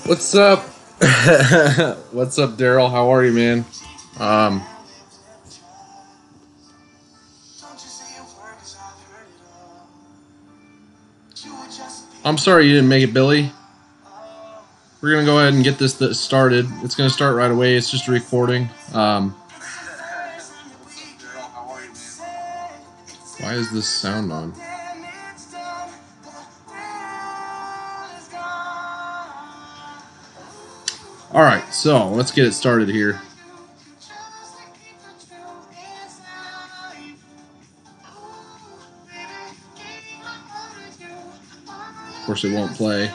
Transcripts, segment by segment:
What's up? What's up, Daryl? How are you, man? Um, I'm sorry you didn't make it, Billy. We're gonna go ahead and get this started. It's gonna start right away. It's just a recording. Why is this sound on? All right, so let's get it started here. Of course, it won't play.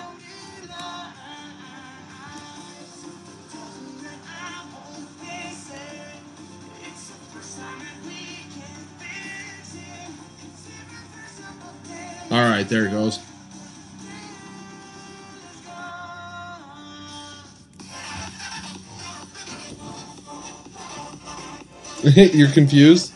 All right, there it goes. You're confused?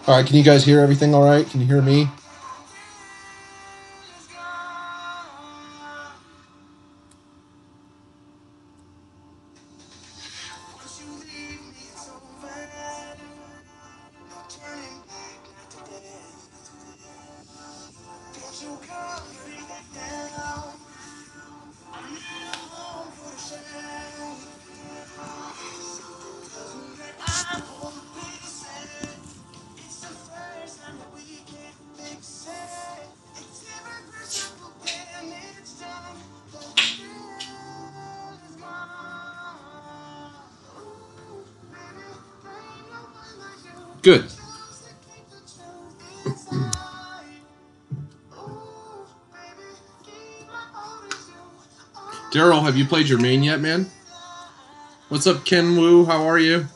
All right, can you guys hear everything all right? Can you hear me? Good. Daryl, have you played your main yet, man? What's up, Ken Wu? How are you?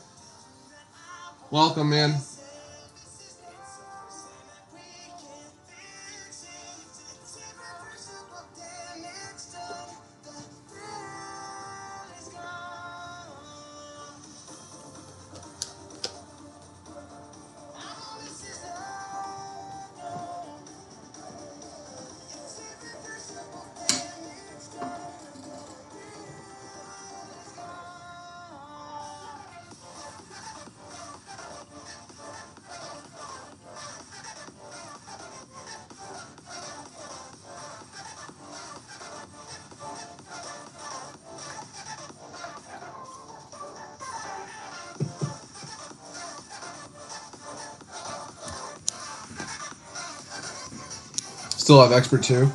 Welcome, man. Still have expert 2?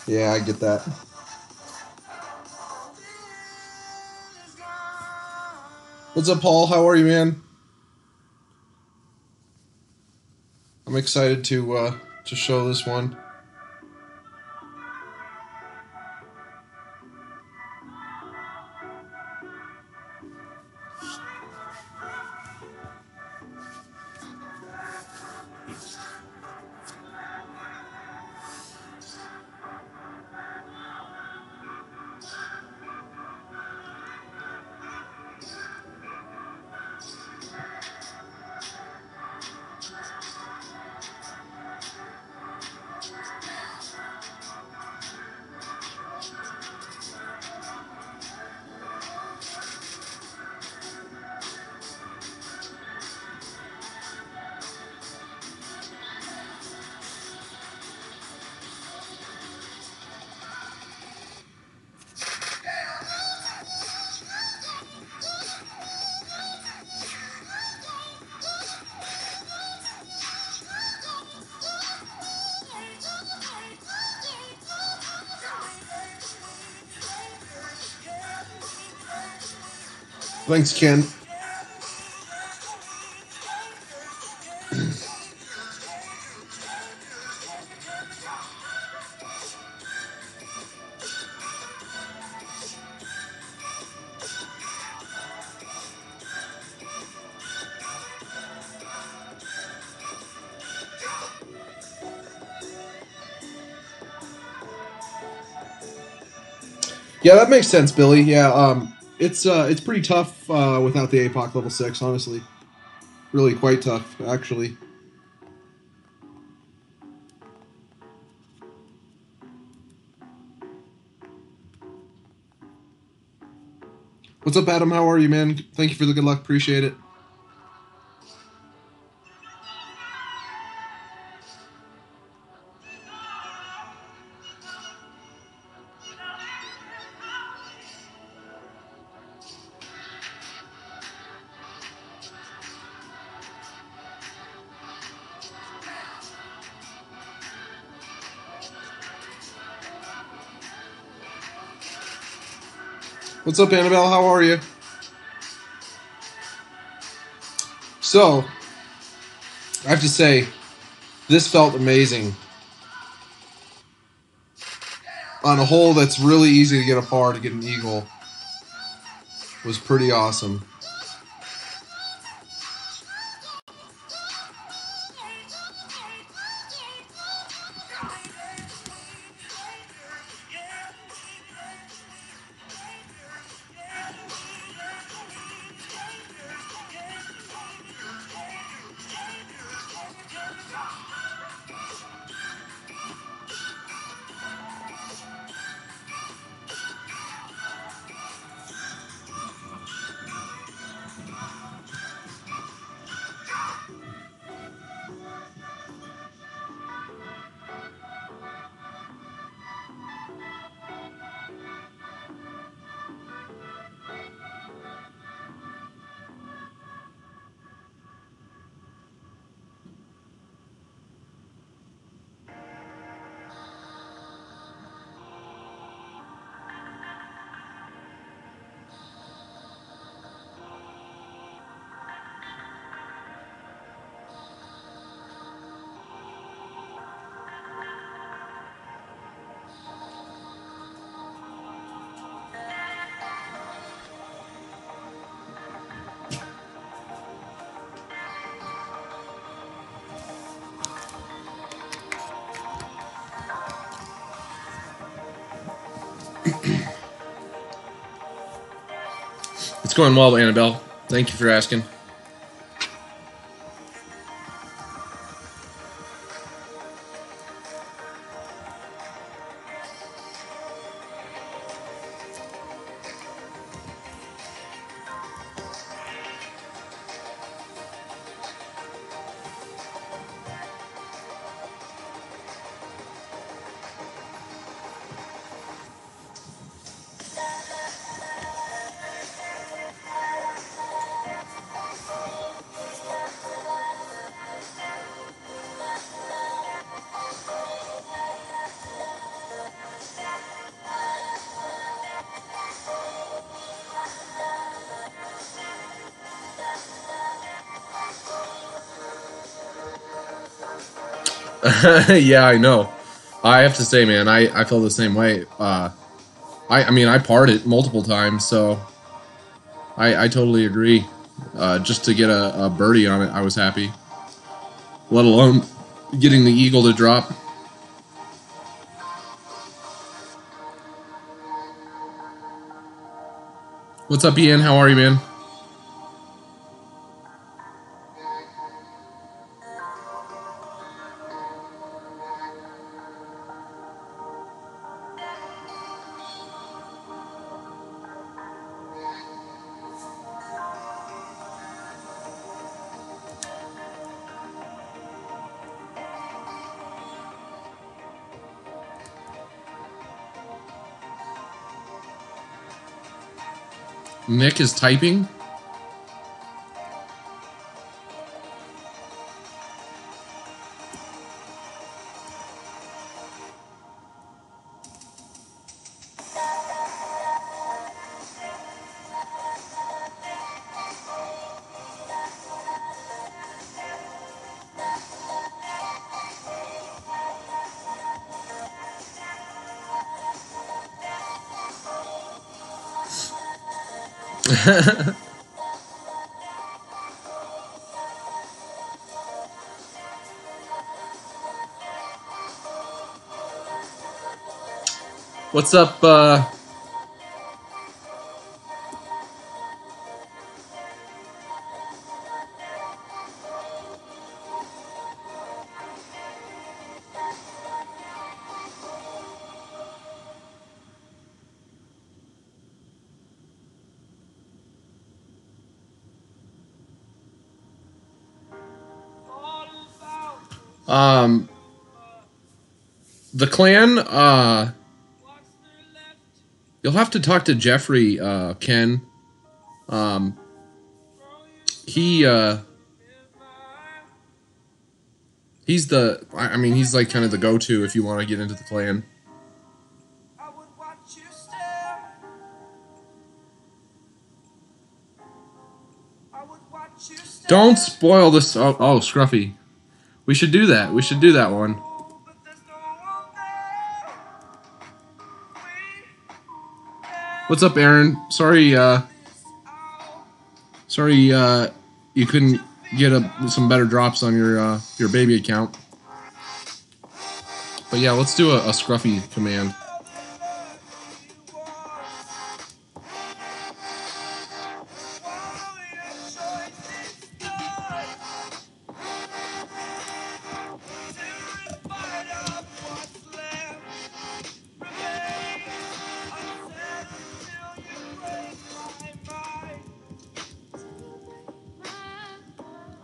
Yeah, I get that. What's up, Paul? How are you, man? I'm excited to show this one. Thanks, Ken. Yeah, that makes sense, Billy. Yeah, it's pretty tough without the APOC level 6, honestly. Really quite tough, actually. What's up, Adam? How are you, man? Thank you for the good luck. Appreciate it. What's up, Annabelle? How are you? So, I have to say, this felt amazing. On a hole that's really easy to get a par to get an eagle was pretty awesome. It's going well, Annabelle. Thank you for asking. Yeah, I know. I have to say, man, I feel the same way. I mean, I parred it multiple times, so I totally agree. Just to get a birdie on it, I was happy. Let alone getting the eagle to drop. What's up, Ian? How are you, man? Nick is typing. What's up, Um, the clan, you'll have to talk to Jeffrey, Ken. Um, he, he's the, I mean, he's like kind of the go-to if you want to get into the clan. Don't spoil this. Oh, Scruffy. We should do that. We should do that one. What's up, Aaron? Sorry, you couldn't get some better drops on your baby account. But yeah, let's do a Scruffy command.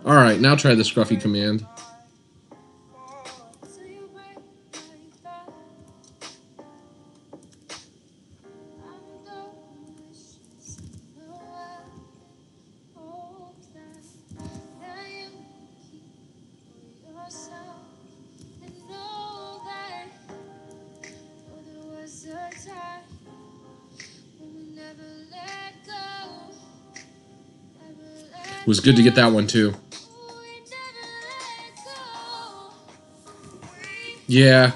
Alright, now try the Scruffy command. It was good to get that one too. Yeah.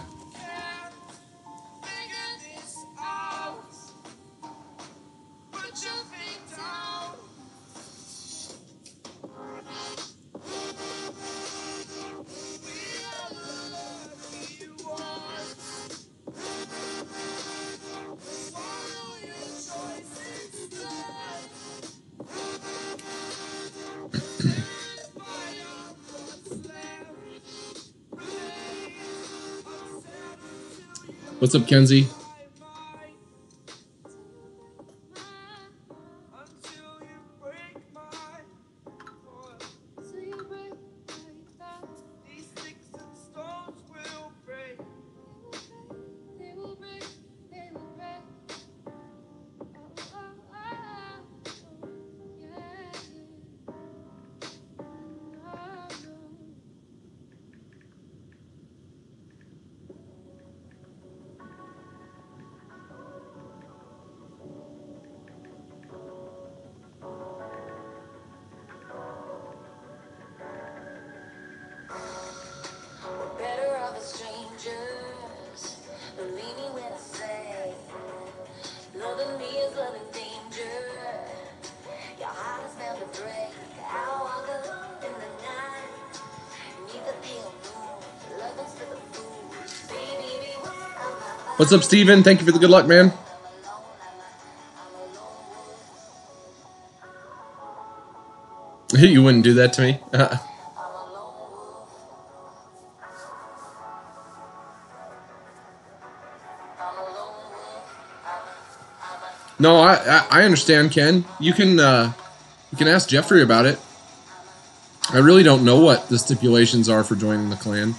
What's up, Kenzie? What's up, Steven? Thank you for the good luck, man. You wouldn't do that to me. No, I understand, Ken. You can ask Jeffrey about it. I really don't know what the stipulations are for joining the clan.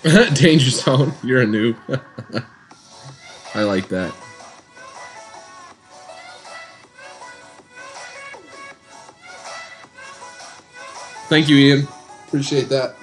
Danger zone. You're a noob. I like that. Thank you, Ian. Appreciate that.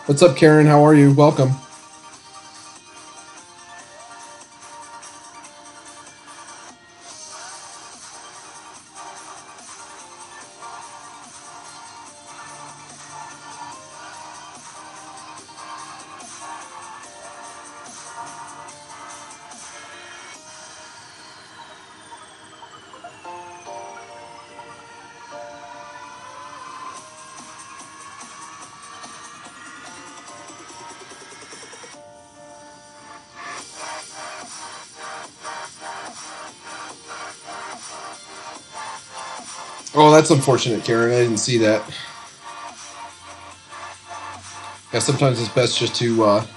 What's up, Karen? How are you? Welcome. Oh, that's unfortunate, Karen. I didn't see that. Yeah, sometimes it's best just to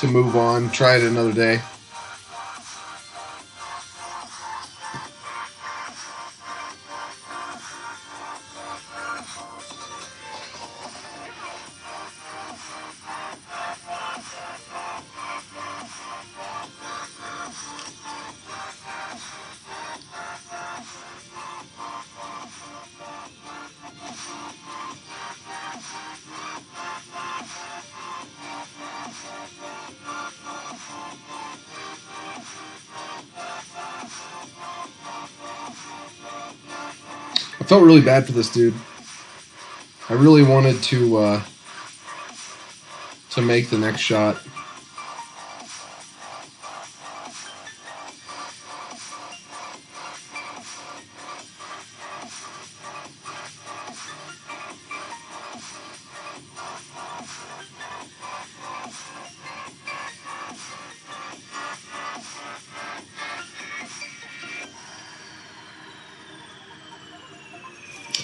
move on, try it another day. I felt really bad for this dude. I really wanted to make the next shot.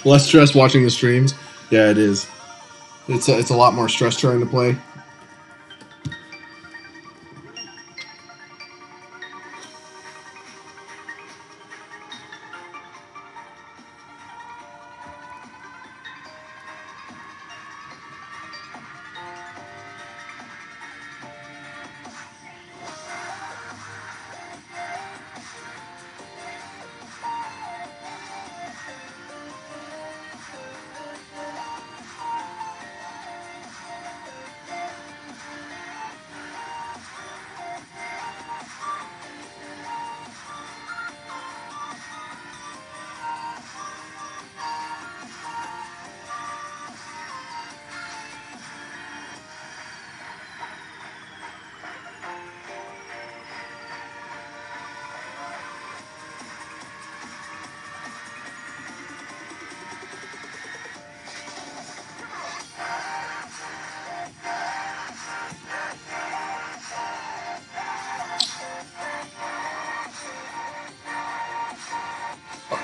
Less stress watching the streams. Yeah, it is. It's a lot more stress trying to play.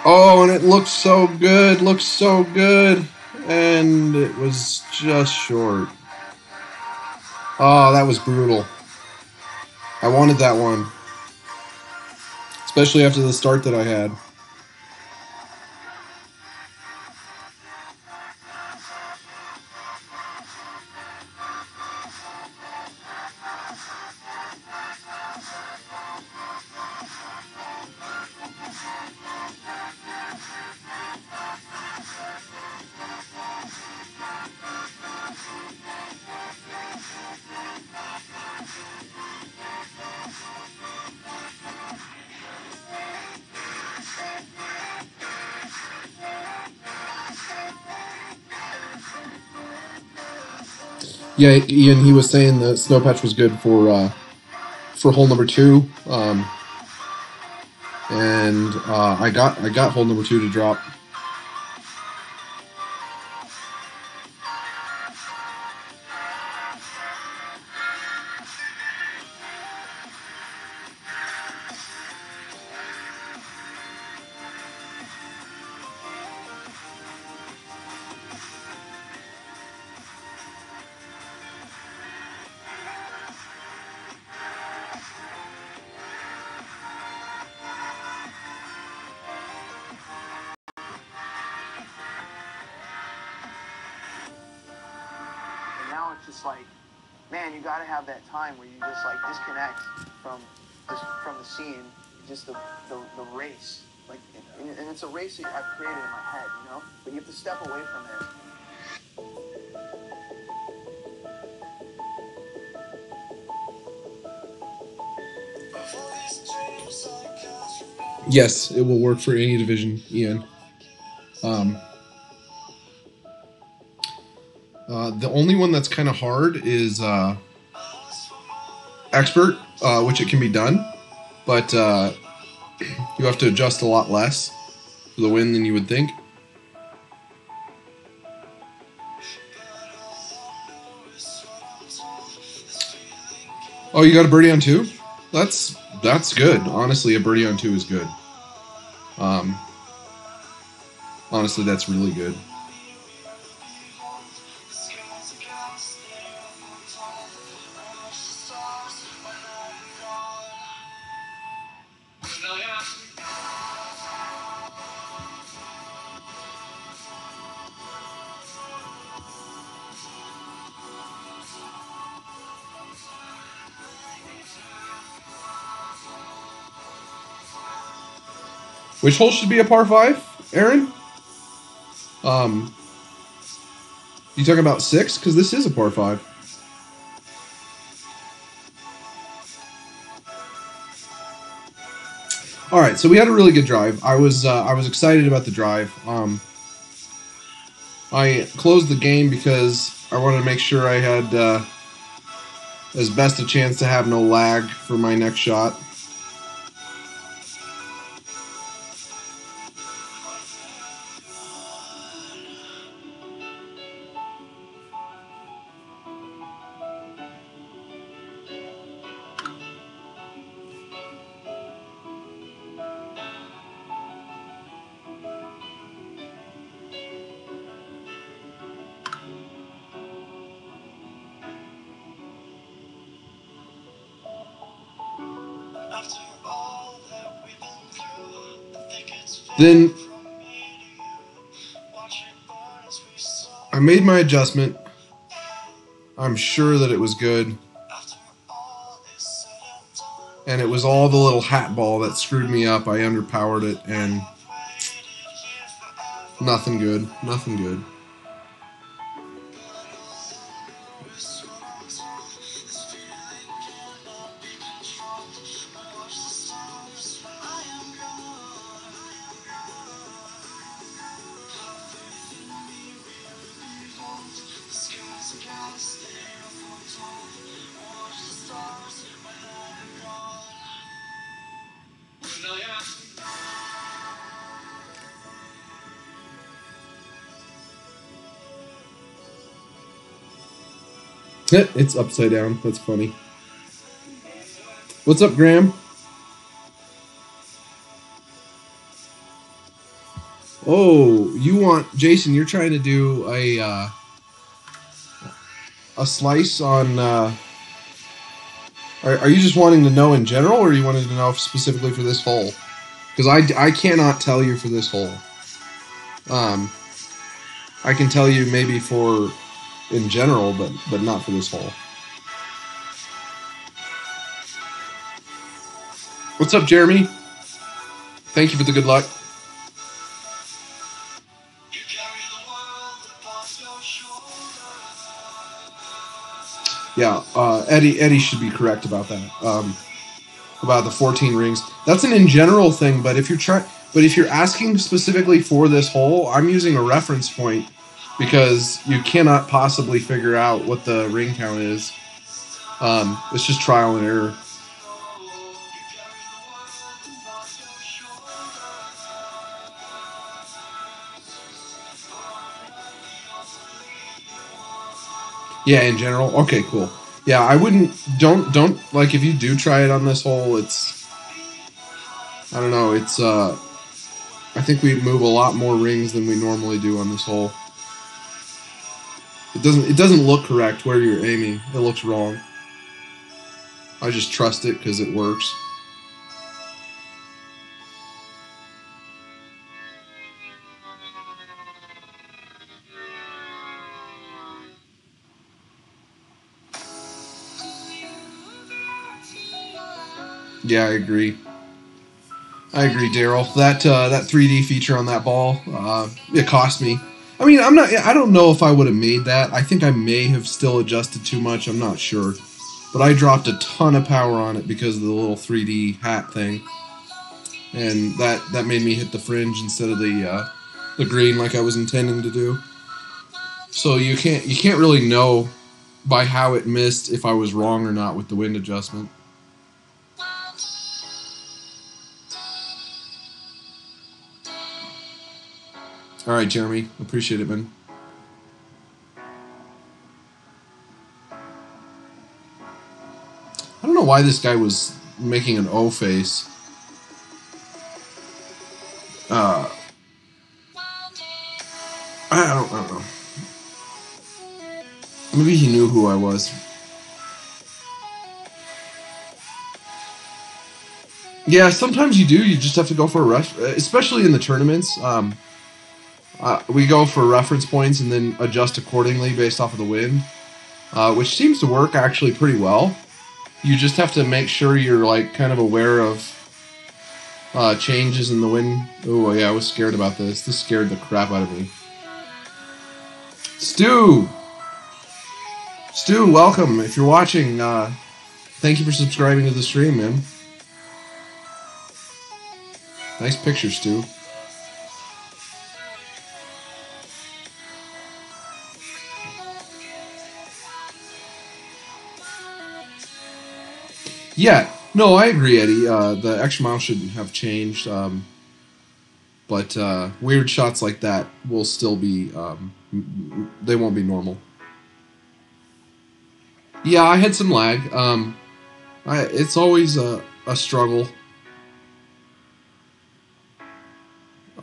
Oh, and it looked so good, and it was just short. Oh, that was brutal. I wanted that one, especially after the start that I had. Yeah, Ian, he was saying the snow patch was good for for hole number 2, and I got hole number 2 to drop. Now it's just like, man, you got to have that time where you just like disconnect from the scene, just the race, like, and it's a race that I've created in my head, you know. But you have to step away from it. Yes, it will work for any division, Ian. The only one that's kind of hard is expert, which it can be done, but you have to adjust a lot less for the win than you would think. Oh, you got a birdie on 2? That's good. Honestly, a birdie on 2 is good. Honestly, that's really good. Which hole should be a par 5, Aaron? You talking about 6? Because this is a par 5. All right, so we had a really good drive. I was excited about the drive. I closed the game because I wanted to make sure I had as best a chance to have no lag for my next shot. Then I made my adjustment. I'm sure that it was good. And it was all the little hat ball that screwed me up. I underpowered it and nothing good. Nothing good. It's upside down. That's funny. What's up, Graham? Oh, you want Jason? You're trying to do a slice on. Are you just wanting to know in general, or are you wanting to know specifically for this hole? Because I cannot tell you for this hole. I can tell you maybe for in general, but not for this hole. What's up, Jeremy? Thank you for the good luck. Yeah, Eddie should be correct about that. About the 14 rings. That's an in general thing, but if you're asking specifically for this hole, I'm using a reference point because you cannot possibly figure out what the ring count is. It's just trial and error. Yeah, in general. Okay, cool. Yeah, I wouldn't. Don't like if you do try it on this hole. It's I don't know. It's I think we move a lot more rings than we normally do on this hole. It doesn't look correct where you're aiming. It looks wrong. I just trust it because it works. Yeah, I agree. I agree, Daryl. That 3D feature on that ball, it cost me. I mean, I'm not. I don't know if I would have made that. I think I may have still adjusted too much. I'm not sure, but I dropped a ton of power on it because of the little 3D hat thing, and that made me hit the fringe instead of the green like I was intending to do. So you can't really know by how it missed if I was wrong or not with the wind adjustment. All right, Jeremy, appreciate it, man. I don't know why this guy was making an O face. Uh, I don't know. Maybe he knew who I was. Yeah, sometimes you do. You just have to go for a rush, especially in the tournaments. We go for reference points and then adjust accordingly based off of the wind, which seems to work actually pretty well. You just have to make sure you're like kind of aware of changes in the wind. Oh yeah, I was scared about this. This scared the crap out of me. Stu, welcome. If you're watching, thank you for subscribing to the stream, man. Nice picture, Stu. Yeah, no, I agree, Eddie. The extra mile shouldn't have changed, but weird shots like that will still be. They won't be normal. Yeah, I had some lag. It's always a struggle.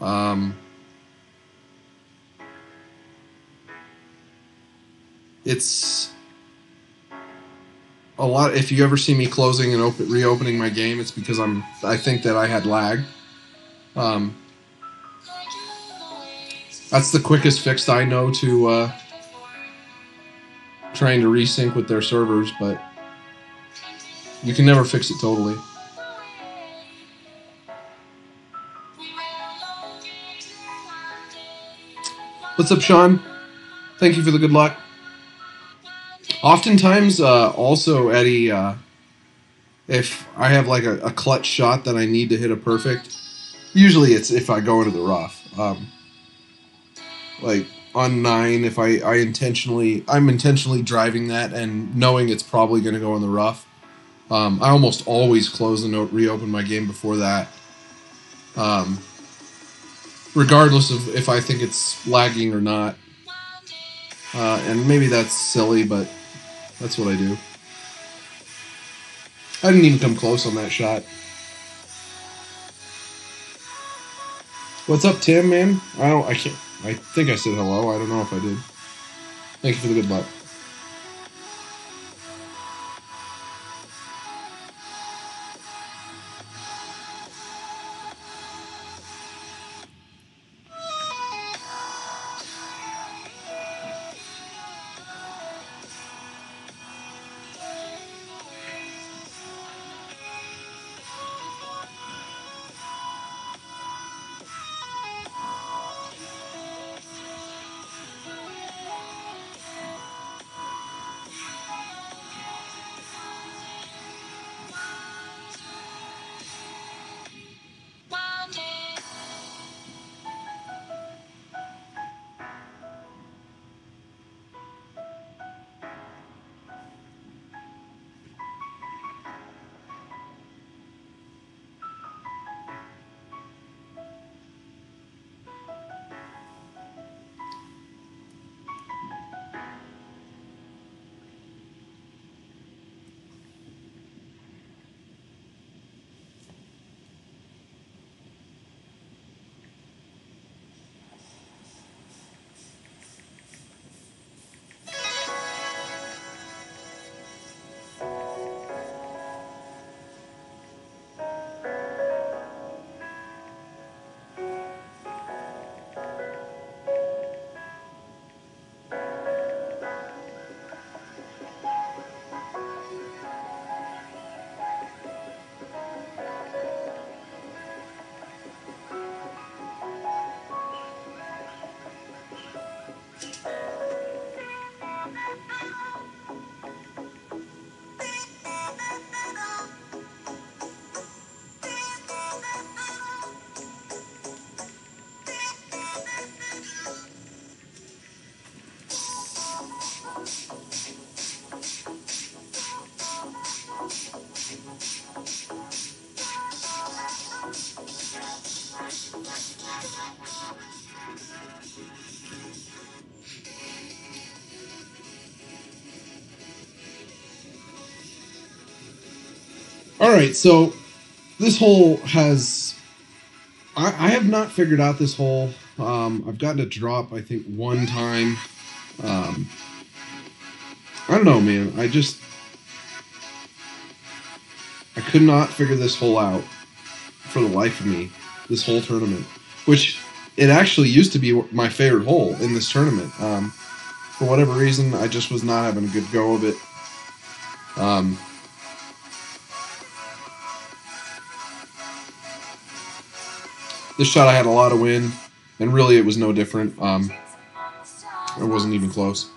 Um, it's a lot. If you ever see me closing and reopening my game, it's because I think that I had lag. Um, that's the quickest fix I know to trying to resync with their servers, but you can never fix it totally. What's up, Sean? Thank you for the good luck. Oftentimes, also, Eddie, if I have like a clutch shot that I need to hit a perfect, usually it's if I go into the rough. Like on 9, if I'm intentionally driving that and knowing it's probably going to go in the rough. I almost always close and reopen my game before that, regardless of if I think it's lagging or not. And maybe that's silly, but that's what I do. I didn't even come close on that shot. What's up, Tim, man? I can't. I think I said hello. I don't know if I did. Thank you for the good luck. All right, so this hole has. I have not figured out this hole. I've gotten a drop, I think, one time. Um, I don't know, man. I could not figure this hole out for the life of me. This whole tournament, which it actually used to be my favorite hole in this tournament. For whatever reason, I just was not having a good go of it. Um, this shot I had a lot of wind, and really it was no different. It wasn't even close.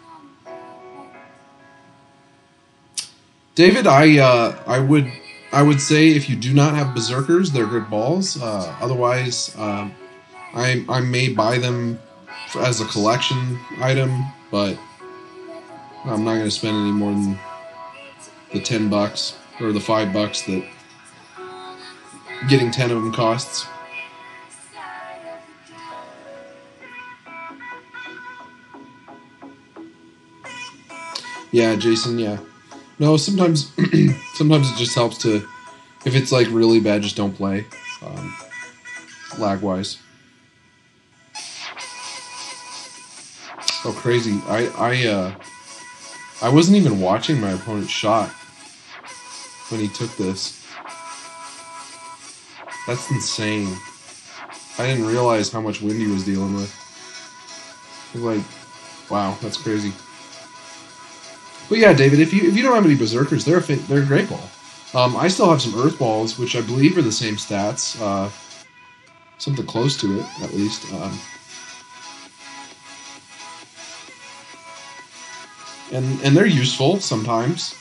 David, I would say if you do not have berserkers, they're good balls. Otherwise, I may buy them as a collection item, but I'm not going to spend any more than the $10 or the $5 that getting 10 of them costs. Yeah, Jason. Yeah. No, sometimes sometimes it just helps to, if it's like really bad, just don't play, lag wise. Oh, crazy! I wasn't even watching my opponent's shot when he took this. That's insane. I didn't realize how much wind he was dealing with. I was like, wow, that's crazy. But yeah, David, if you don't have any berserkers, they're a great ball. I still have some earth balls, which I believe are the same stats, something close to it at least. And they're useful sometimes.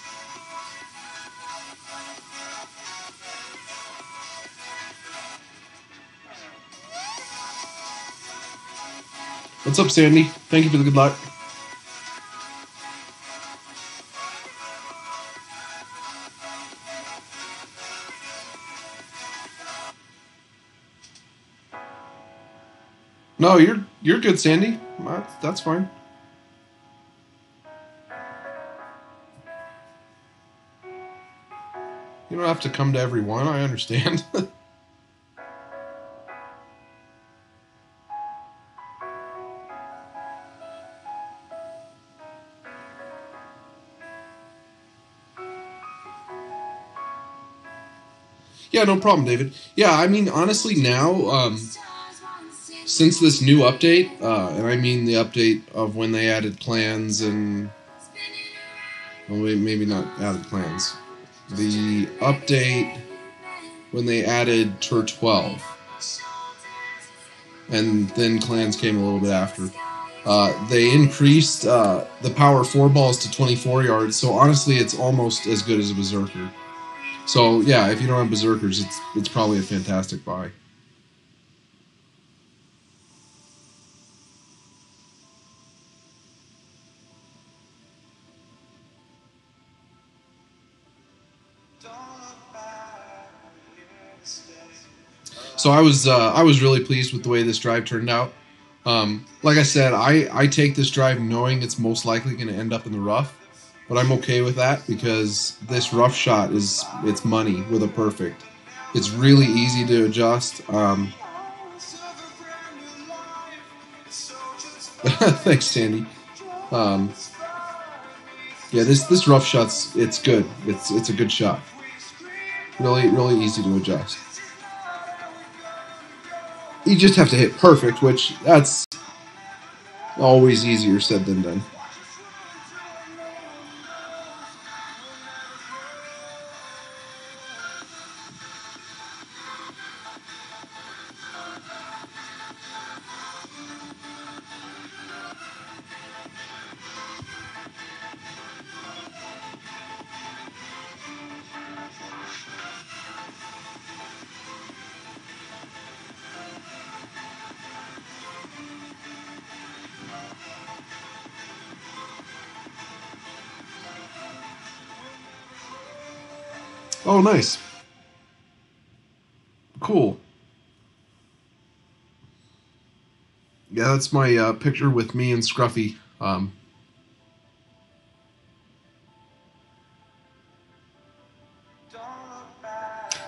What's up, Sandy? Thank you for the good luck. No, you're good, Sandy. That's fine. You don't have to come to every one. I understand. Yeah, no problem, David. Yeah, I mean, honestly, now, since this new update, and I mean the update of when they added clans and, well, maybe not added clans, the update when they added Tour 12, and then clans came a little bit after. They increased the power 4 balls to 24 yards, so honestly, it's almost as good as a berserker. So yeah, if you don't have berserkers, it's probably a fantastic buy. So I was really pleased with the way this drive turned out. Like I said, I take this drive knowing it's most likely going to end up in the rough, but I'm okay with that because this rough shot it's money with a perfect. It's really easy to adjust. Thanks, Sandy. Um, yeah, this rough shot's it's good. It's a good shot. Really easy to adjust. You just have to hit perfect, which that's always easier said than done. Oh, nice. Cool. Yeah, that's my picture with me and Scruffy.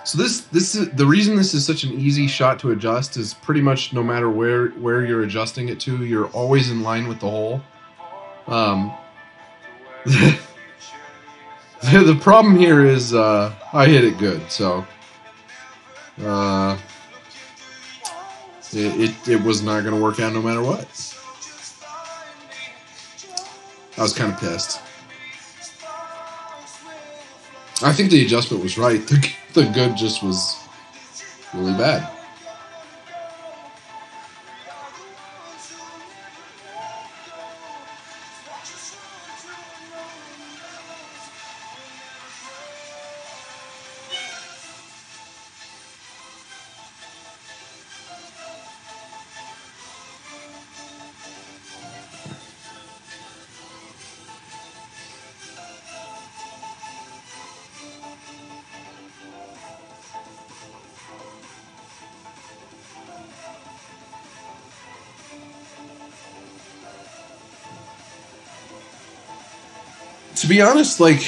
So this is the reason this is such an easy shot to adjust is pretty much no matter where you're adjusting it to, you're always in line with the hole. The problem here is I hit it good, so it was not going to work out no matter what. I was kind of pissed. I think the adjustment was right. The good just was really bad. To be honest, like,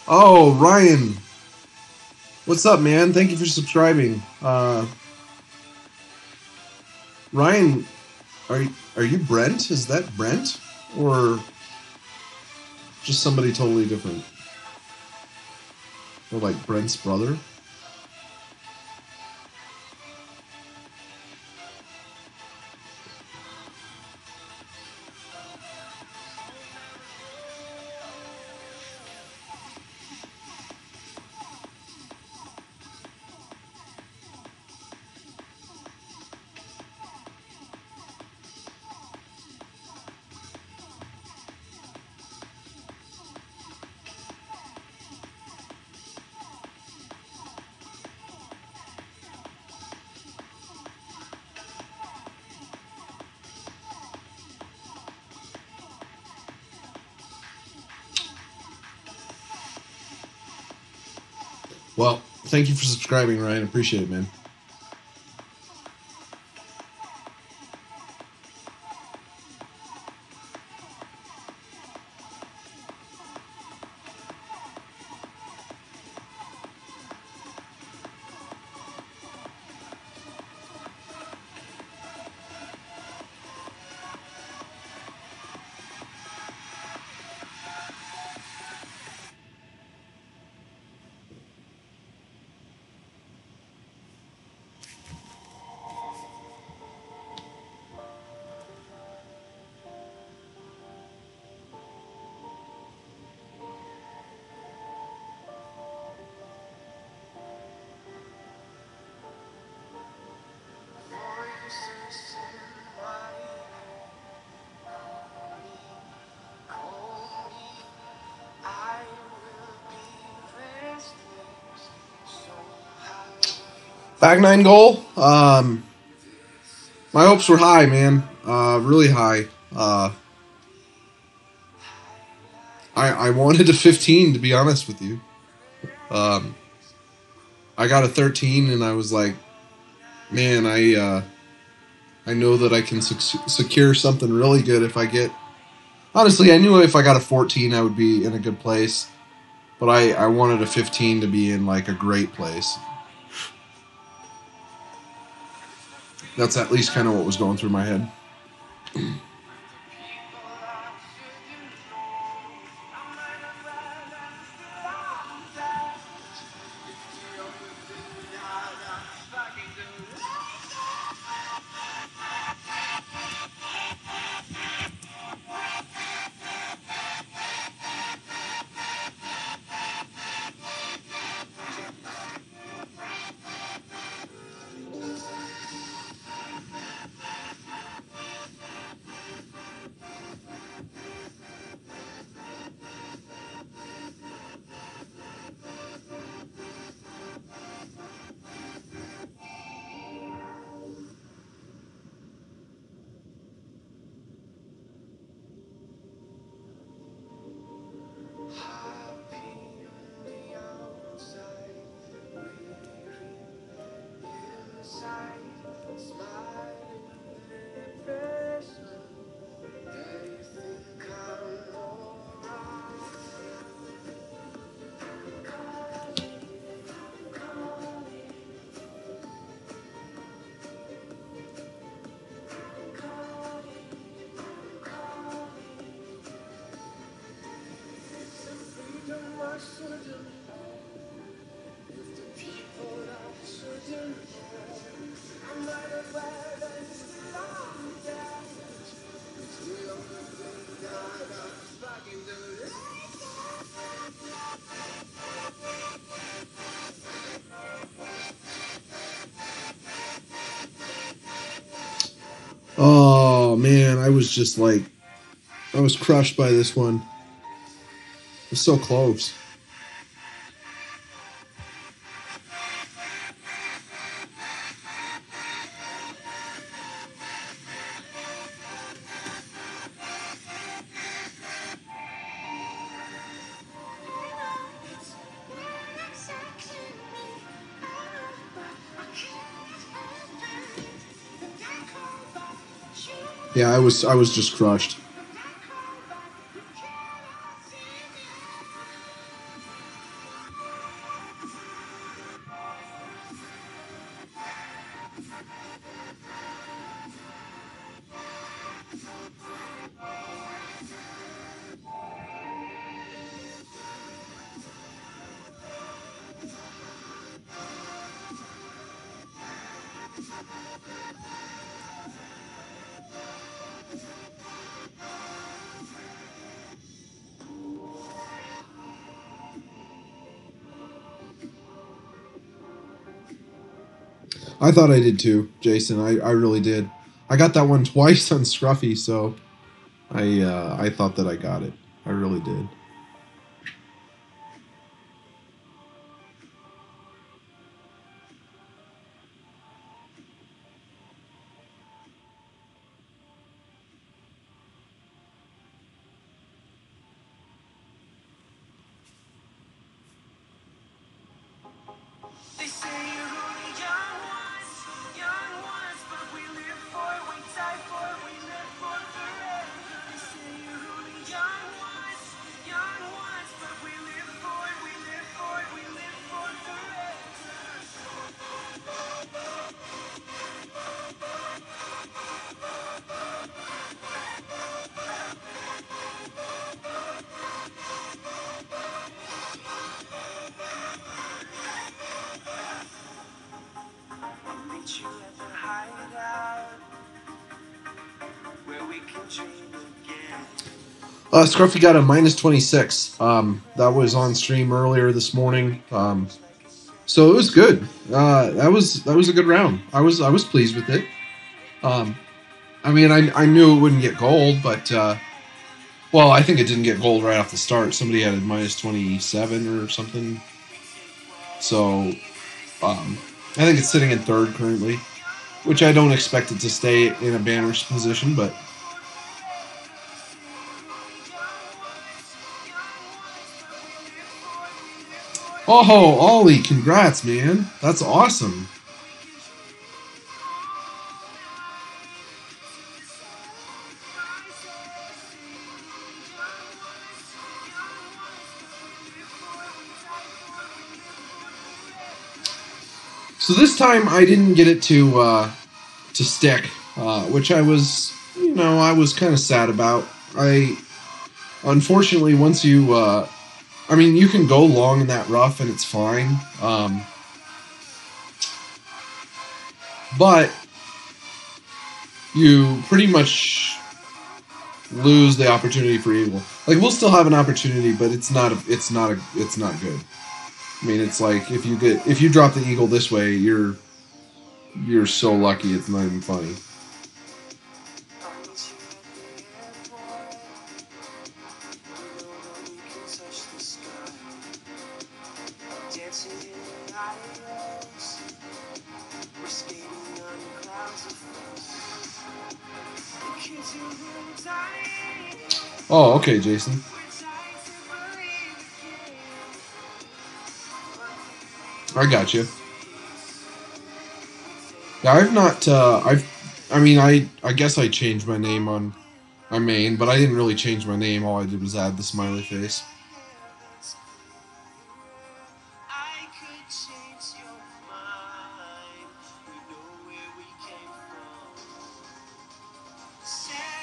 oh, Ryan, what's up, man? Thank you for subscribing. Ryan, are you Brent? Is that Brent or just somebody totally different? Or like Brent's brother? Well, thank you for subscribing, Ryan. Appreciate it, man. Back nine goal. My hopes were high, man. Really high. I wanted a 15, to be honest with you. I got a 13, and I was like, man, I know that I can secure something really good if I get. Honestly, I knew if I got a 14, I would be in a good place. But I wanted a 15 to be in like a great place. That's at least kind of what was going through my head. Oh man, I was just like, I was crushed by this one. It was so close. Yeah, I was just crushed. I thought I did too, Jason. I really did. I got that one twice on Scruffy, so I thought that I got it. I really did. They say you're only young ones, but we live for, we die for, we live for forever. They say you're only young ones, but we live for, we live for, we live for forever. I'll meet you at the hideout, where we can dream again. Scruffy got a minus 26. That was on stream earlier this morning. So it was good. That was a good round. I was pleased with it. I mean, I knew it wouldn't get gold, but well, I think it didn't get gold right off the start. Somebody had a minus 27 or something. So I think it's sitting in third currently, which I don't expect it to stay in a banner's position, but. Oh, Ollie, congrats, man. That's awesome. So this time I didn't get it to stick, which I was, I was kind of sad about. Unfortunately, once you, I mean, you can go long in that rough and it's fine. But you pretty much lose the opportunity for eagle. Like, we'll still have an opportunity, but it's not good. I mean, it's like if you drop the eagle this way, you're so lucky it's not even funny. Oh, okay, Jason. I got you. Yeah, I've not. I mean, I guess I changed my name on my main, but I didn't really change my name. All I did was add the smiley face.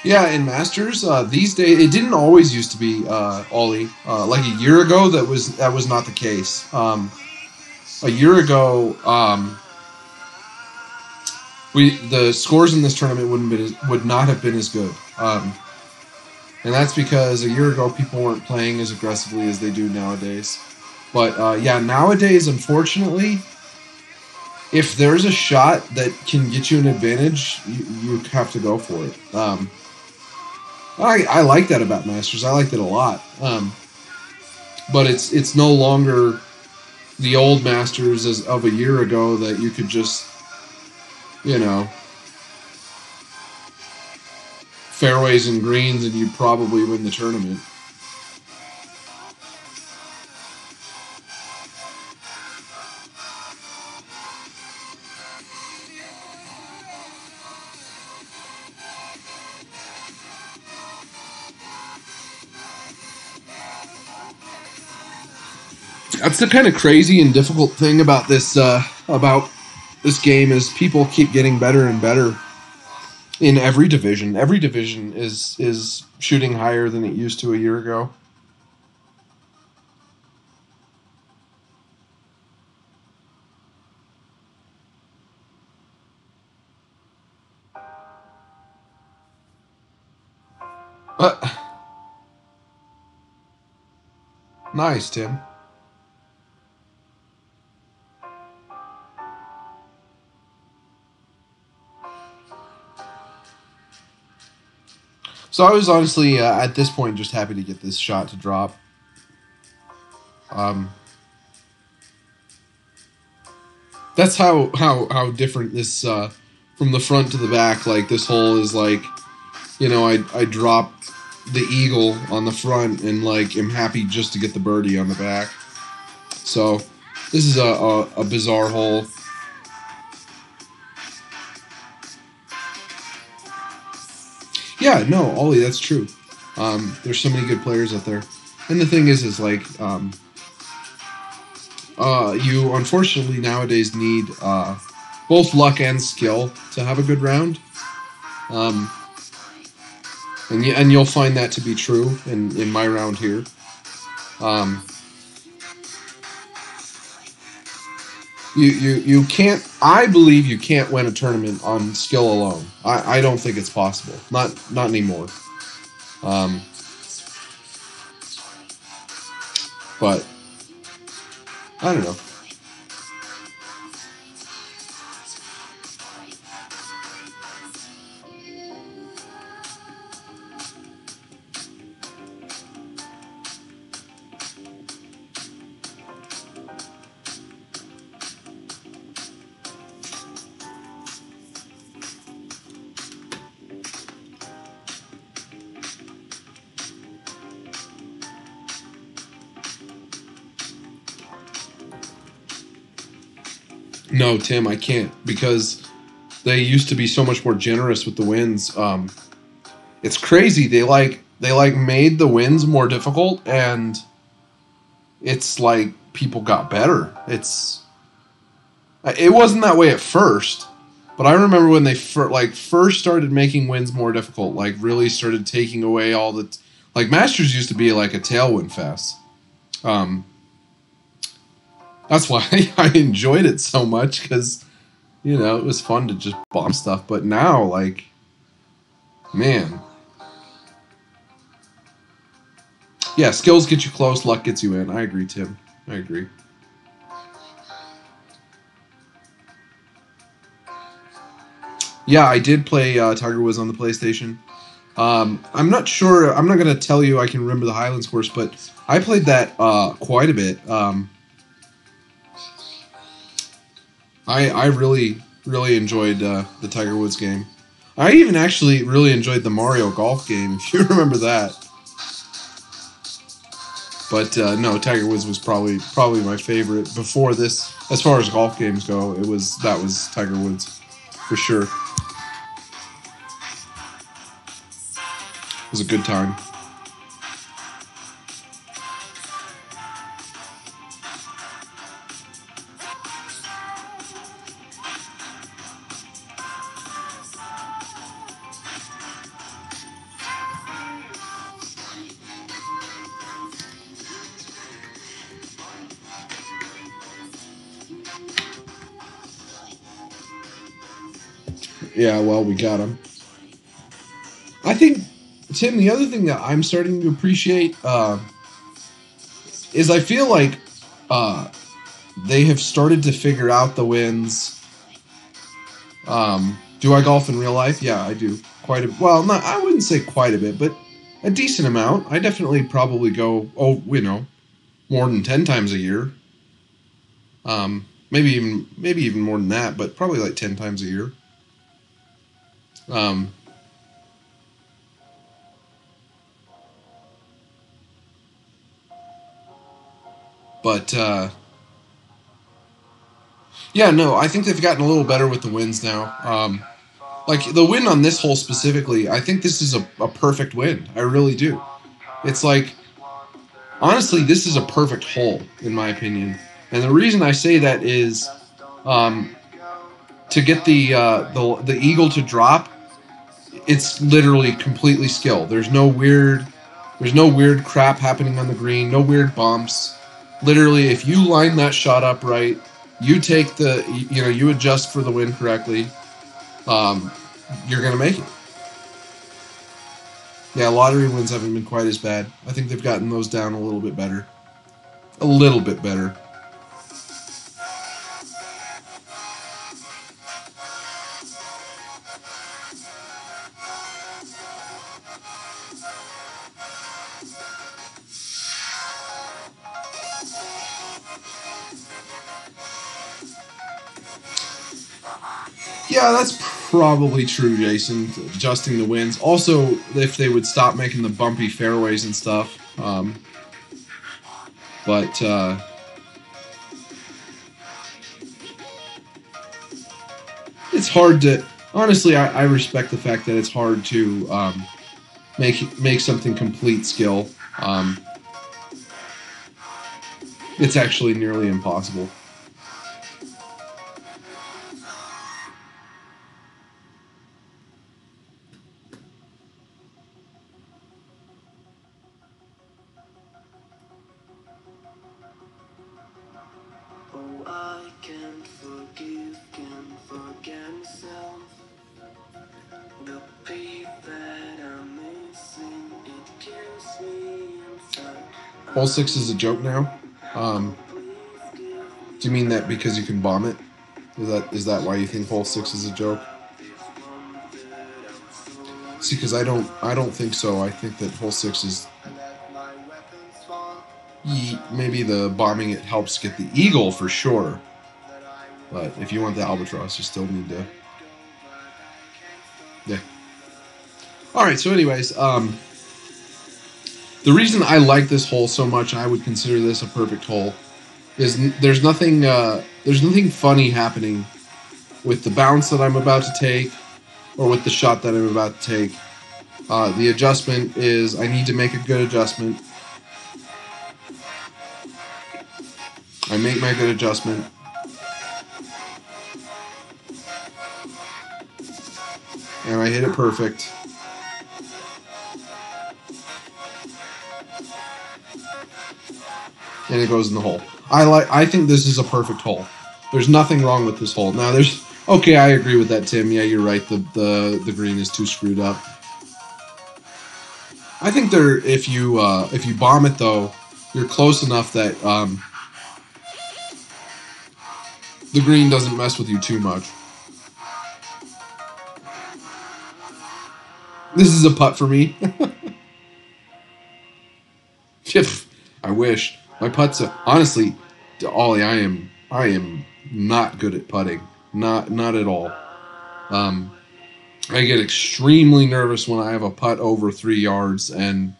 Yeah, in Masters these days, it didn't always used to be Ollie. Like a year ago, that was not the case. A year ago, the scores in this tournament would not have been as good. And that's because a year ago people weren't playing as aggressively as they do nowadays. But yeah, nowadays, unfortunately, if there's a shot that can get you an advantage, you have to go for it. I like that about Masters. I liked it a lot. But it's no longer the old Masters as of a year ago that you could just, you know, fairways and greens and you'd probably win the tournament. That's the kind of crazy and difficult thing about this game is people keep getting better and better in every division. Every division is shooting higher than it used to a year ago. Nice, Tim. So I was honestly at this point just happy to get this shot to drop. That's how different this from the front to the back. Like this hole is like, I drop the eagle on the front and like am happy just to get the birdie on the back. So this is a bizarre hole. Yeah, no, Ollie, that's true. There's so many good players out there, and the thing is like, you unfortunately nowadays need both luck and skill to have a good round. And you'll find that to be true in my round here. You can't. I believe you can't win a tournament on skill alone. I don't think it's possible. Not anymore. But I don't know. No, Tim, I can't because they used to be so much more generous with the wins. It's crazy. They made the wins more difficult, and it's like people got better. It wasn't that way at first, but I remember when they first started making wins more difficult. Like really started taking away all the like Masters used to be like a tailwind fest. That's why I enjoyed it so much because it was fun to just bomb stuff. But now, like, man, yeah, skills get you close, luck gets you in. I agree, Tim. I agree. Yeah, I did play Tiger Woods on the PlayStation. I'm not sure. I'm not gonna tell you I can remember the Highlands course, but I played that quite a bit. I really enjoyed the Tiger Woods game. I even actually really enjoyed the Mario Golf game, if you remember that. But no, Tiger Woods was probably my favorite before this. As far as golf games go, that was Tiger Woods for sure. It was a good time. Yeah, well, we got him. I think, Tim, the other thing that I'm starting to appreciate is I feel like they have started to figure out the wins. Do I golf in real life? Yeah, I do. Well, not, I wouldn't say quite a bit, but a decent amount. I definitely probably go, more than 10 times a year. Maybe even more than that, but probably like 10 times a year. But yeah, no, I think they've gotten a little better with the wins now. Like the win on this hole specifically, I think this is a perfect win. I really do. It's like, honestly, this is a perfect hole in my opinion, and the reason I say that is to get the eagle to drop. It's literally completely skill. There's no weird crap happening on the green. No weird bumps. Literally, if you line that shot up right, you take you adjust for the wind correctly, you're gonna make it. Yeah, lottery wins haven't been quite as bad. I think they've gotten those down a little bit better. A little bit better. Yeah, that's probably true, Jason. Adjusting the winds. Also, if they would stop making the bumpy fairways and stuff. But it's hard to. Honestly, I respect the fact that it's hard to make something complete skill. It's actually nearly impossible. Oh, I can't forget myself. The beat that I'm missing, it kills me inside. Hole 6 is a joke now. Do you mean that because you can bomb it? Is that why you think hole 6 is a joke? See, because I don't think so. I think that hole 6 is maybe the bombing it helps get the eagle for sure. But if you want the albatross, you still need to. Yeah. All right. So, anyways, the reason I like this hole so much, I would consider this a perfect hole, is there's nothing funny happening with the bounce that I'm about to take, or with the shot that I'm about to take. The adjustment is I need to make a good adjustment. I make my good adjustment. And I hit it perfect. And it goes in the hole. I think this is a perfect hole. There's nothing wrong with this hole. Now okay, I agree with that, Tim. Yeah, you're right. The green is too screwed up. I think if you bomb it though, you're close enough that the green doesn't mess with you too much. This is a putt for me. I wish. My putts honestly, Ollie, I am not good at putting. Not at all. I get extremely nervous when I have a putt over 3 yards, and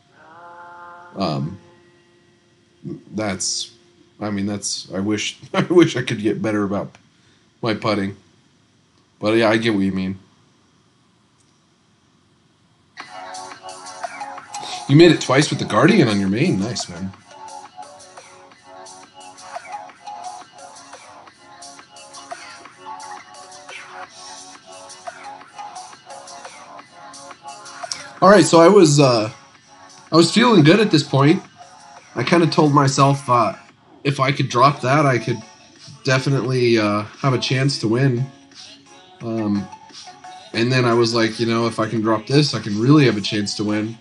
that's I wish I could get better about my putting. But yeah, I get what you mean. You made it twice with the Guardian on your main. Nice, man. All right, so I was feeling good at this point. I kind of told myself if I could drop that, I could definitely have a chance to win. And then I was like, if I can drop this, I can really have a chance to win.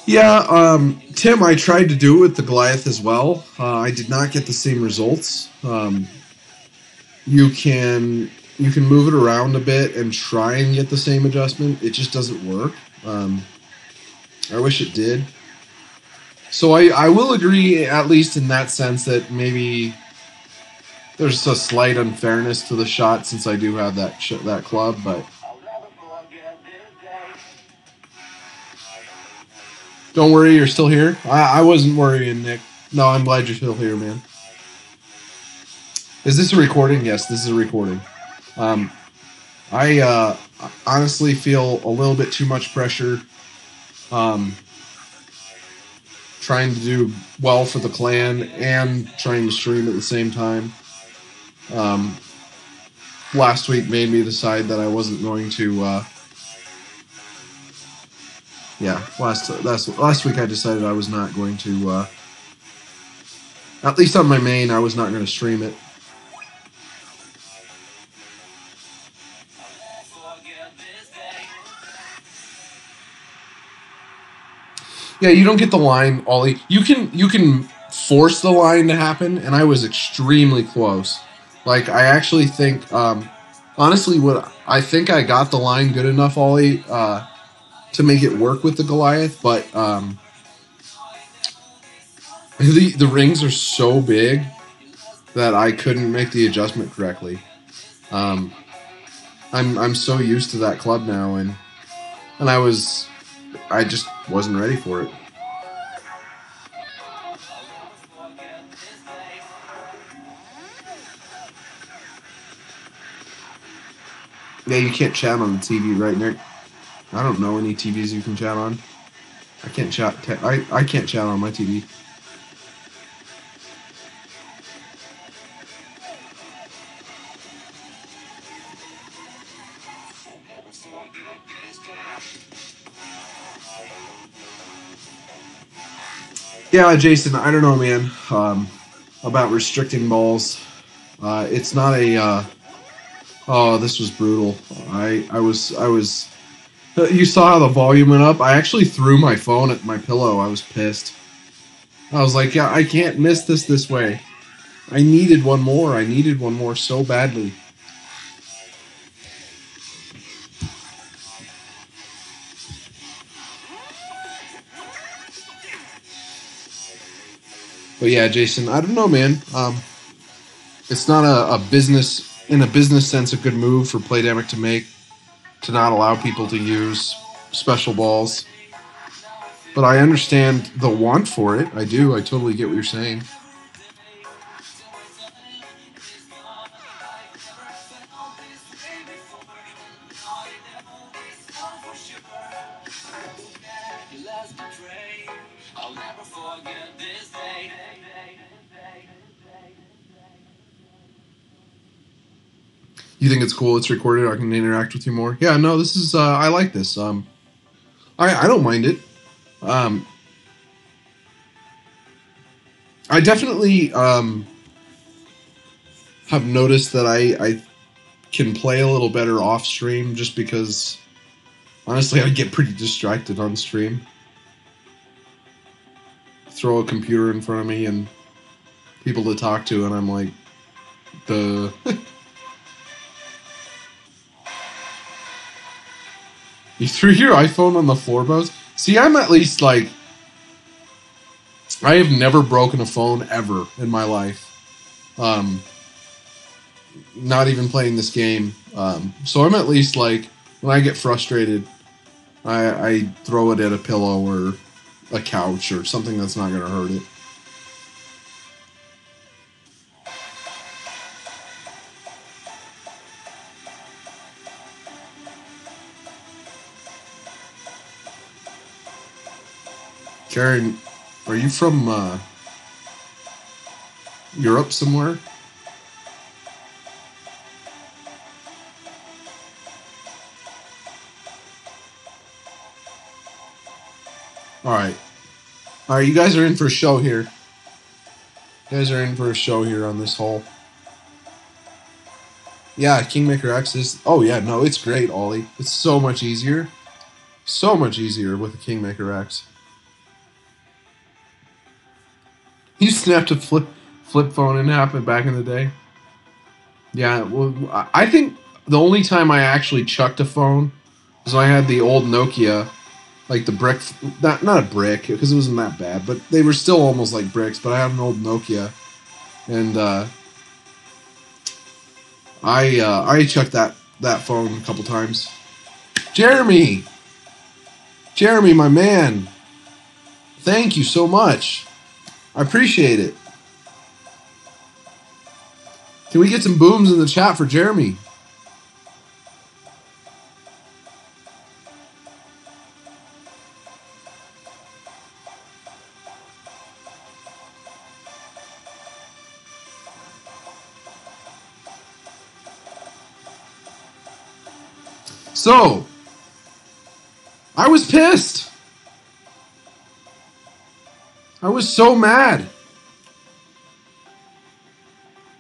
Yeah, Tim, I tried to do it with the Goliath as well. I did not get the same results. You can move it around a bit and try and get the same adjustment. It just doesn't work. I wish it did. So I will agree, at least in that sense, that maybe there's a slight unfairness to the shot since I do have that club, but don't worry, you're still here. I wasn't worrying, Nick. No, I'm glad you're still here, man. Is this a recording? Yes, this is a recording. I honestly feel a little bit too much pressure trying to do well for the clan and trying to stream at the same time. Last week made me decide that I wasn't going to. Last week I decided I was not going to. At least on my main, I was not going to stream it. Yeah, you don't get the line, Ollie. You can force the line to happen, and I was extremely close. Like, I actually think, honestly, I think I got the line good enough, Ollie, to make it work with the Goliath, but the rings are so big that I couldn't make the adjustment correctly. I'm so used to that club now, and I just wasn't ready for it. Yeah, you can't chat on the TV, right, Nick? I don't know any TVs you can chat on. I can't chat. I can't chat on my TV. Yeah, Jason, I don't know, man. About restricting balls. It's not a. Oh, this was brutal. I was. You saw how the volume went up. I actually threw my phone at my pillow. I was pissed. I was like, yeah, I can't miss this way. I needed one more. I needed one more so badly. But yeah, Jason, I don't know, man. It's not a business in a business sense a good move for Playdemic to make to not allow people to use special balls. But I understand the want for it. I do. I totally get what you're saying. You think it's cool? It's recorded. I can interact with you more. Yeah, no, this is. I like this. I don't mind it. I definitely have noticed that I can play a little better off stream just because honestly I get pretty distracted on stream. Throw a computer in front of me and people to talk to, and I'm like, the. You threw your iPhone on the floorboards? See, I'm at least like. I have never broken a phone ever in my life. Not even playing this game. So I'm at least like, when I get frustrated, I throw it at a pillow or a couch or something that's not going to hurt it. Karen, are you from Europe somewhere? All right, you guys are in for a show here. You guys are in for a show here on this hole. Yeah, Kingmaker X is... Oh, yeah, no, it's great, Ollie. It's so much easier. So much easier with the Kingmaker X. You snapped a flip phone in half back in the day? Yeah, well, I think the only time I actually chucked a phone was when I had the old Nokia, like the brick... Not a brick, because it wasn't that bad, but they were still almost like bricks, but I had an old Nokia, and I chucked that phone a couple times. Jeremy, my man, thank you so much. I appreciate it. Can we get some booms in the chat for Jeremy? So, I was pissed. I was so mad.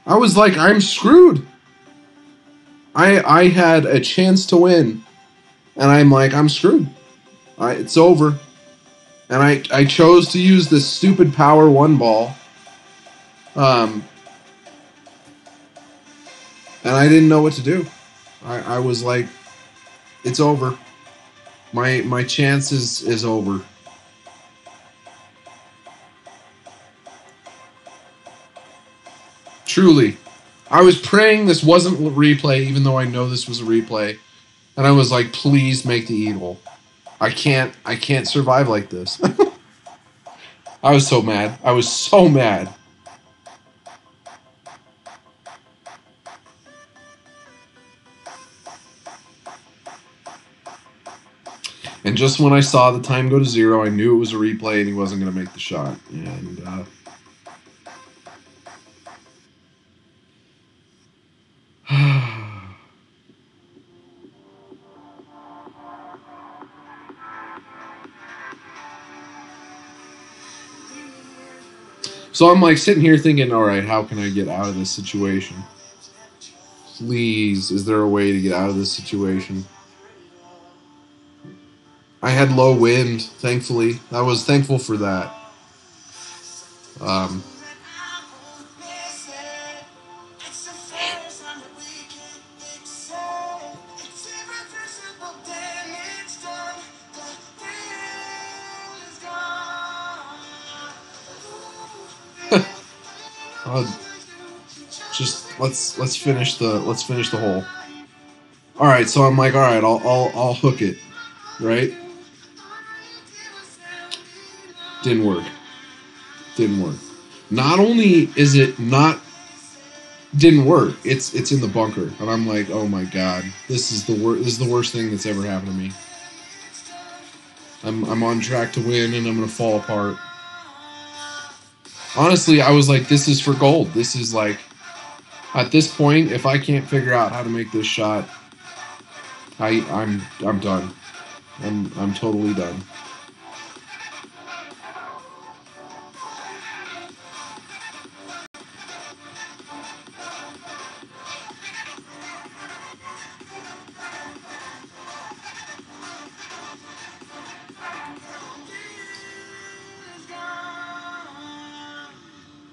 I was like, I'm screwed. I had a chance to win, and I'm like, I'm screwed. It's over. And I chose to use this stupid power one ball. And I didn't know what to do. I was like, it's over. My chance is over. Truly. I was praying this wasn't a replay, even though I know this was a replay. And I was like, please make the eagle. I can't survive like this. I was so mad. I was so mad. And just when I saw the time go to 0, I knew it was a replay and he wasn't going to make the shot. And so I'm like sitting here thinking, all right, how can I get out of this situation? Please, is there a way to get out of this situation? I had low wind, thankfully. I was thankful for that. Just let's finish the hole. All right, so I'm like, all right, I'll hook it, right? Didn't work. Not only is it not didn't work, it's in the bunker, and I'm like, oh my god, this is the worst thing that's ever happened to me. I'm on track to win, and I'm gonna fall apart. Honestly, I was like, this is for gold. This is like, at this point, if I can't figure out how to make this shot, I'm done. I'm totally done.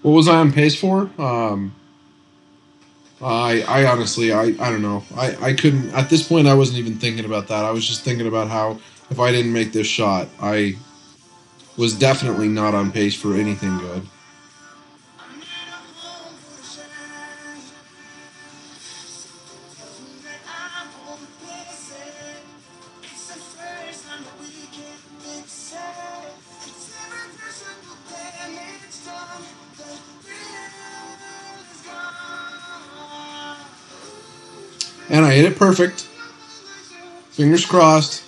What was I on pace for? I honestly, I don't know. I couldn't, at this point, I wasn't even thinking about that. I was just thinking about how if I didn't make this shot, I was definitely not on pace for anything good. And I hit it perfect. Fingers crossed.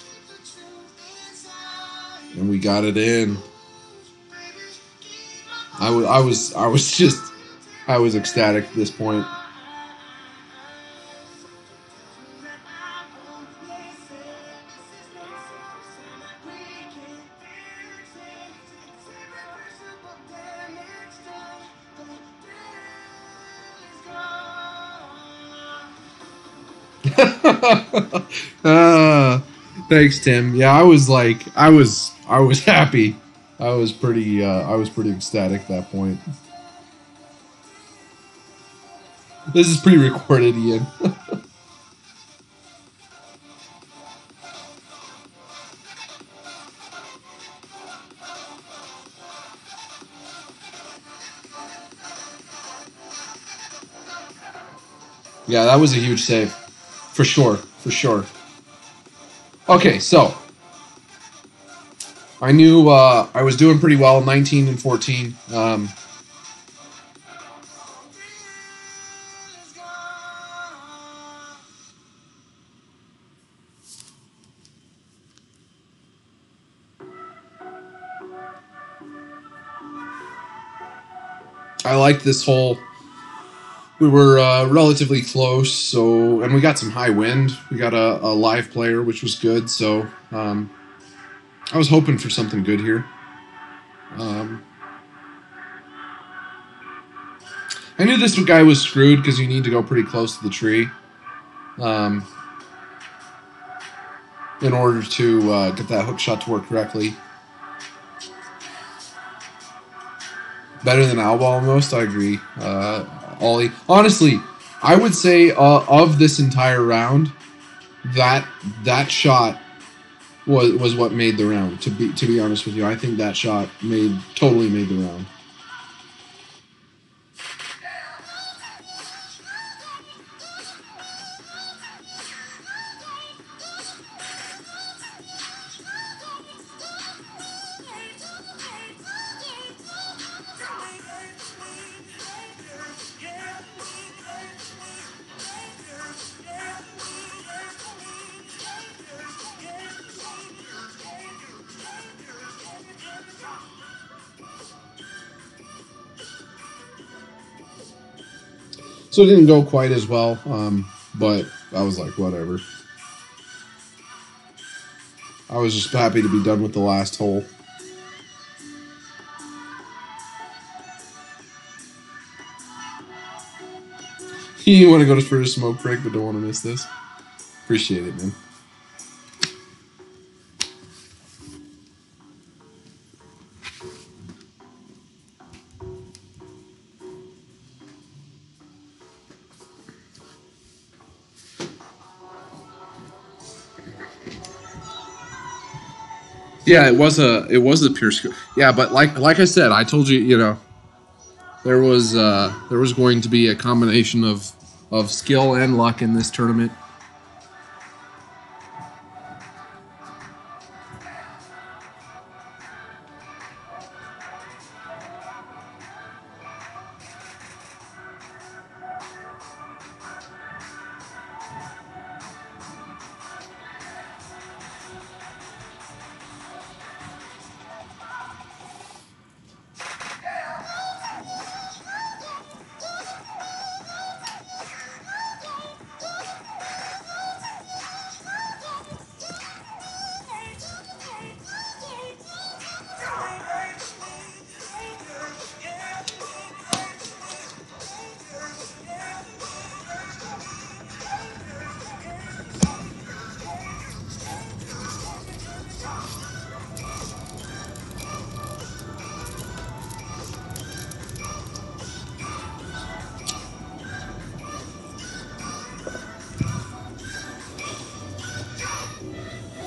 And we got it in. I was ecstatic at this point. Thanks, Tim. Yeah, I was like, I was happy. I was pretty ecstatic at that point. This is pre-recorded, Ian. Yeah, that was a huge save. For sure. For sure. Okay, so I knew I was doing pretty well, 19 and 14. I liked this hole. We were relatively close, so and we got some high wind. We got a live player, which was good. So I was hoping for something good here. I knew this guy was screwed because you need to go pretty close to the tree in order to get that hook shot to work correctly. Better than Alba almost, I agree. Ollie. Honestly, I would say of this entire round, that shot was what made the round. To be honest with you, I think that shot totally made the round. So it didn't go quite as well, but I was like, whatever. I was just happy to be done with the last hole. You want to go for a smoke break, but don't want to miss this? Appreciate it, man. Yeah, it was a pure skill. Yeah, but like I said, I told you, there was going to be a combination of skill and luck in this tournament.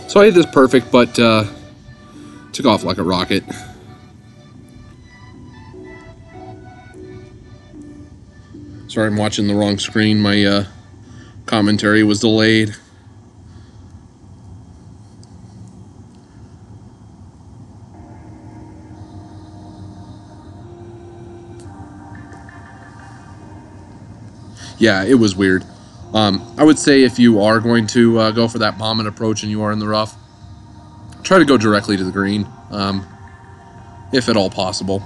So I hit this perfect, but took off like a rocket. Sorry, I'm watching the wrong screen. My commentary was delayed. Yeah, it was weird. I would say if you are going to go for that bombing approach and you are in the rough, try to go directly to the green, if at all possible.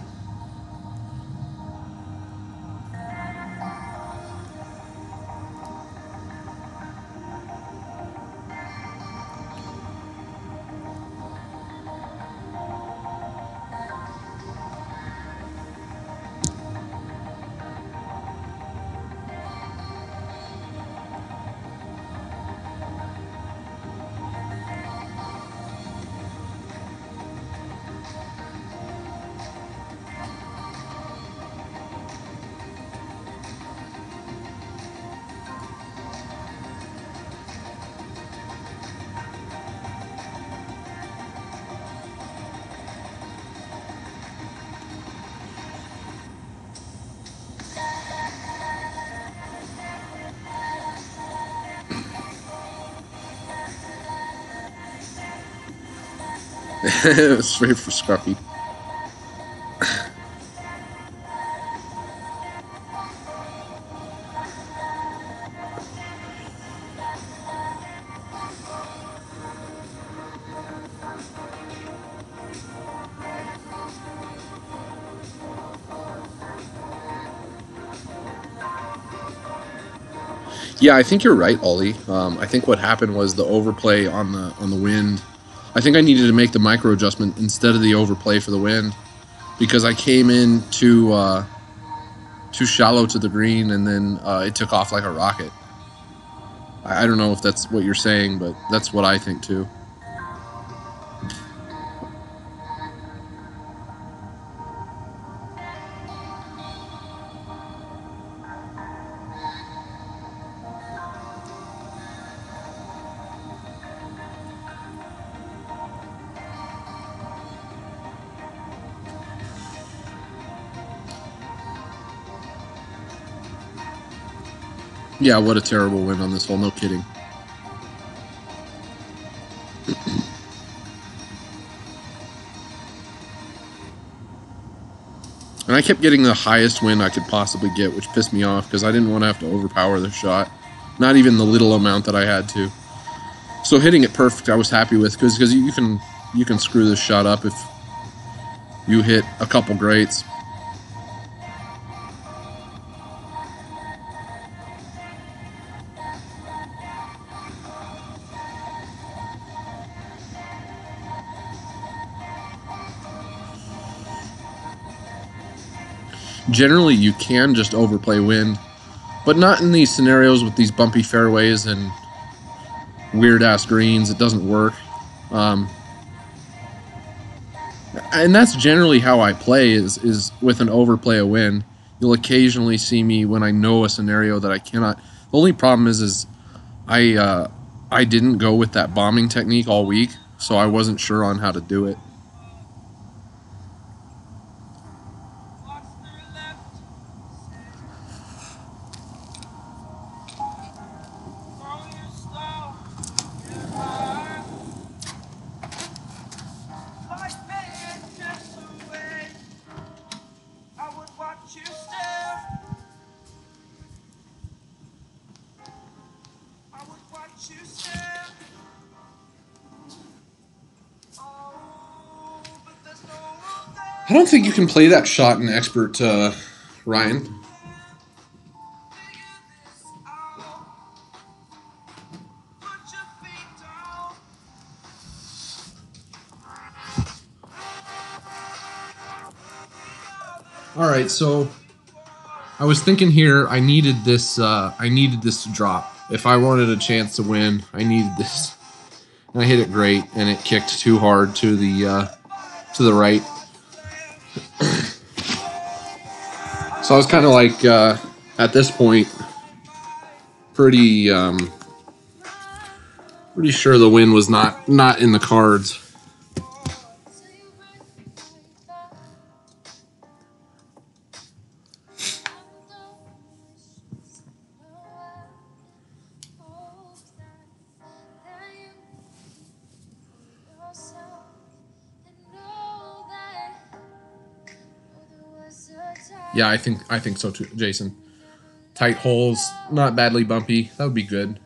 It's very scruffy. Yeah, I think you're right, Ollie. I think what happened was the overplay on the wind. I think I needed to make the micro adjustment instead of the overplay for the wind because I came in too shallow to the green, and then it took off like a rocket. I don't know if that's what you're saying, but that's what I think too. Yeah, what a terrible win on this hole. No kidding. And I kept getting the highest wind I could possibly get, which pissed me off because I didn't want to have to overpower the shot. Not even the little amount that I had to. So hitting it perfect, I was happy with because you can screw this shot up if you hit a couple greats. Generally, you can just overplay wind, but not in these scenarios with these bumpy fairways and weird ass greens. It doesn't work. Um, and that's generally how I play is with an overplay of wind. You'll occasionally see me when I know a scenario that I cannot. The only problem is I didn't go with that bombing technique all week, so I wasn't sure on how to do it. I don't think you can play that shot in expert, Ryan. All right, so I was thinking here. I needed this. I needed this to drop. If I wanted a chance to win, I needed this. And I hit it great, and it kicked too hard to the right. So I was kind of like at this point pretty pretty sure the win was not in the cards. Yeah, I think so too, Jason. Tight holes, not badly bumpy. That would be good.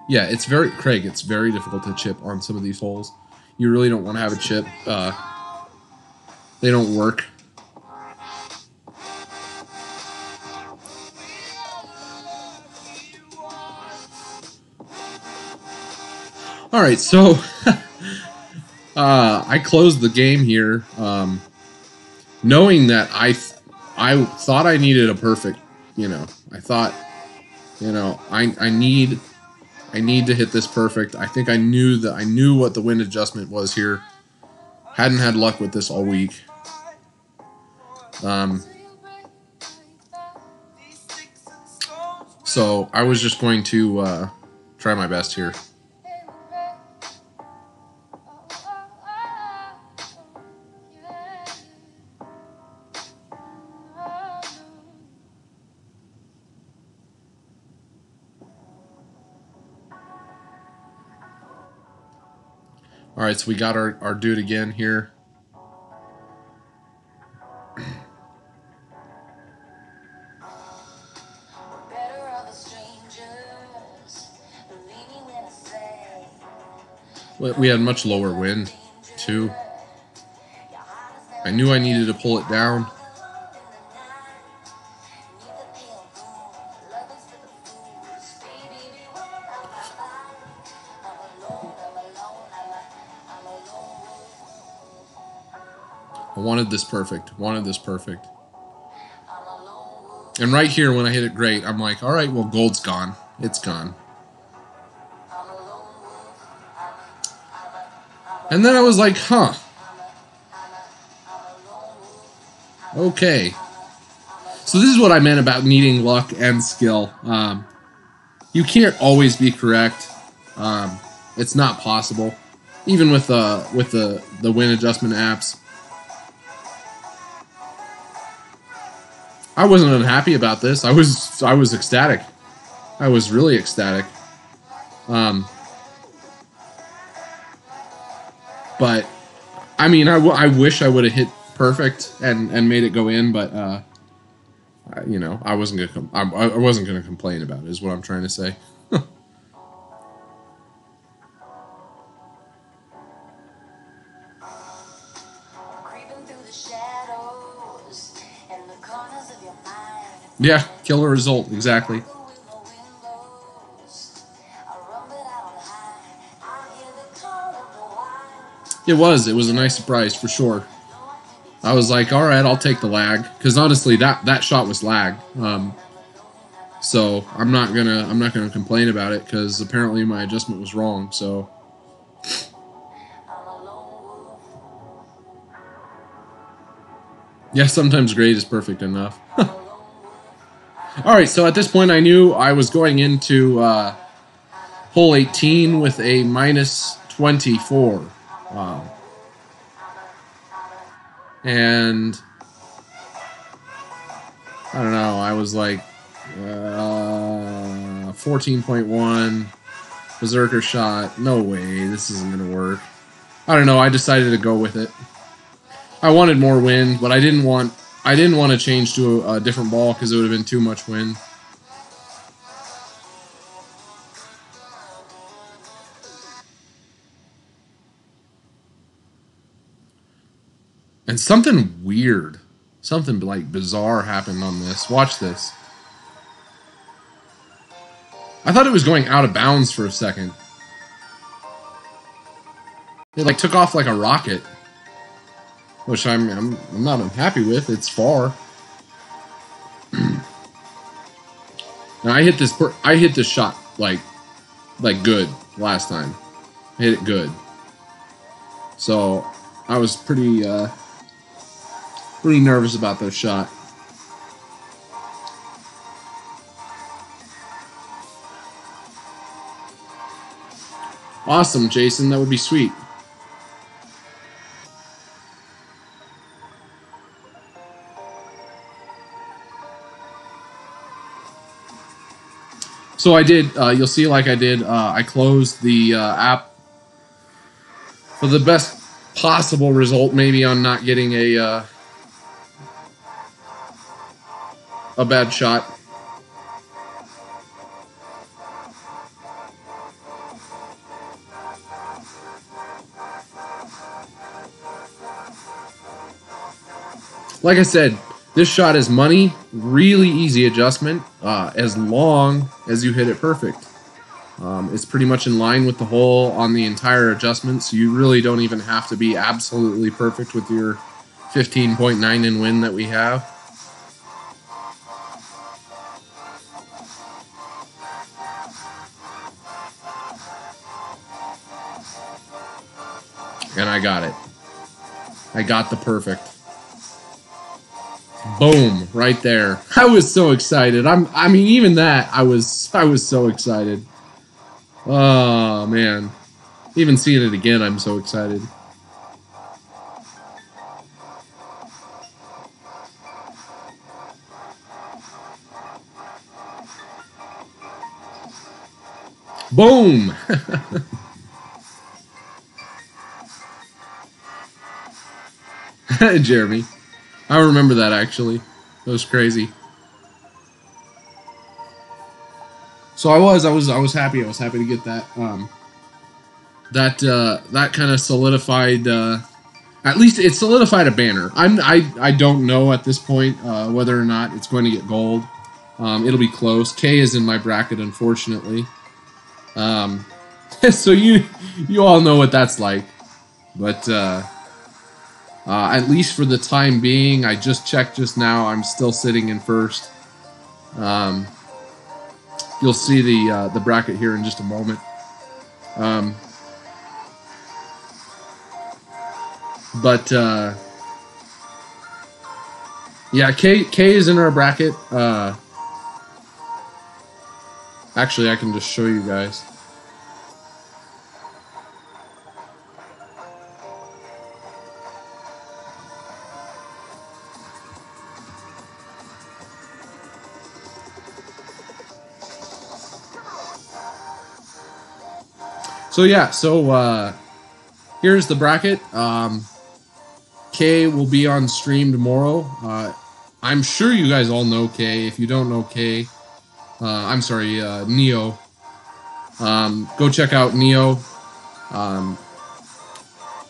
Yeah, it's Craig. It's very difficult to chip on some of these holes. You really don't want to have a chip. They don't work. All right, so I closed the game here, knowing that I thought I needed a perfect. I thought, I need to hit this perfect. I think I knew what the wind adjustment was here. Hadn't had luck with this all week. So I was just going to try my best here. All right, so we got our dude again here. We had much lower wind, too. I knew I needed to pull it down. I wanted this perfect. Wanted this perfect. And right here, when I hit it great, I'm like, all right, well, gold's gone. It's gone. And then I was like, huh. Okay. So this is what I meant about needing luck and skill. You can't always be correct. It's not possible. Even with the win adjustment apps. I wasn't unhappy about this. I was ecstatic. I was really ecstatic. But I mean, I wish I would have hit perfect and made it go in, but you know, I wasn't gonna complain about it. Is what I'm trying to say. Yeah, killer result, exactly. It was a nice surprise for sure. I was like, all right, I'll take the lag, because honestly, that shot was lag. So I'm not gonna complain about it, because apparently my adjustment was wrong. So yeah, sometimes great is perfect enough. All right, so at this point, I knew I was going into hole 18 with a minus 24. And I don't know, I was like 14.1 berserker shot. No way, this isn't gonna work. I don't know, I decided to go with it. I wanted more wind, but I didn't want to change to a different ball because it would have been too much wind. And something weird, something like bizarre happened on this. Watch this. I thought it was going out of bounds for a second. It like took off like a rocket, which I'm not unhappy with. It's far. Now I hit this shot like good last time. I hit it good. So I was pretty nervous about this shot. Awesome, Jason. That would be sweet. So I did, you'll see like I did, I closed the app for the best possible result, maybe on not getting a bad shot. Like I said, this shot is money, really easy adjustment, as long as you hit it perfect. It's pretty much in line with the hole on the entire adjustment, so you really don't even have to be absolutely perfect with your 15.9 in win that we have. And I got it. I got the perfect. Boom, right there. I was so excited. I mean, even that, I was so excited. Oh, man. Even seeing it again, I'm so excited. Boom! Jeremy. I remember that actually. That was crazy. So I was happy. I was happy to get that. That kind of solidified. At least it solidified a banner. I don't know at this point whether or not it's going to get gold. It'll be close. K is in my bracket, unfortunately. So you all know what that's like. But at least for the time being, I just checked just now. I'm still sitting in first. You'll see the bracket here in just a moment. But yeah, K is in our bracket. Actually, I can just show you guys. So yeah, so here's the bracket. K will be on stream tomorrow. I'm sure you guys all know K. If you don't know K, I'm sorry, Neo. Go check out Neo.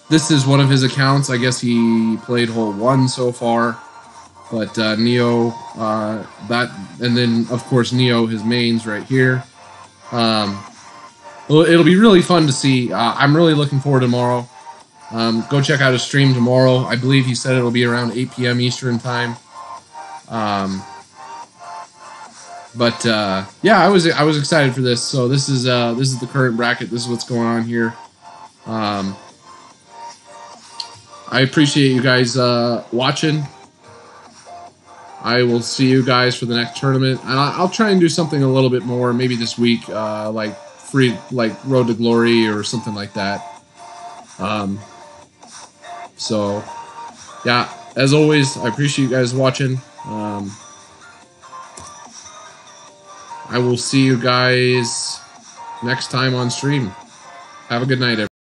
This is one of his accounts. I guess he played hole 1 so far. But Neo, that, and then of course Neo, his mains right here. Well, it'll be really fun to see. I'm really looking forward to tomorrow. Go check out his stream tomorrow. I believe he said it'll be around 8 p.m. Eastern time. But yeah, I was excited for this. So this is the current bracket. This is what's going on here. I appreciate you guys watching. I will see you guys for the next tournament, and I'll try and do something a little bit more, maybe this week, like Road to Glory or something like that. So yeah, as always, I appreciate you guys watching. I will see you guys next time on stream. Have a good night, everyone.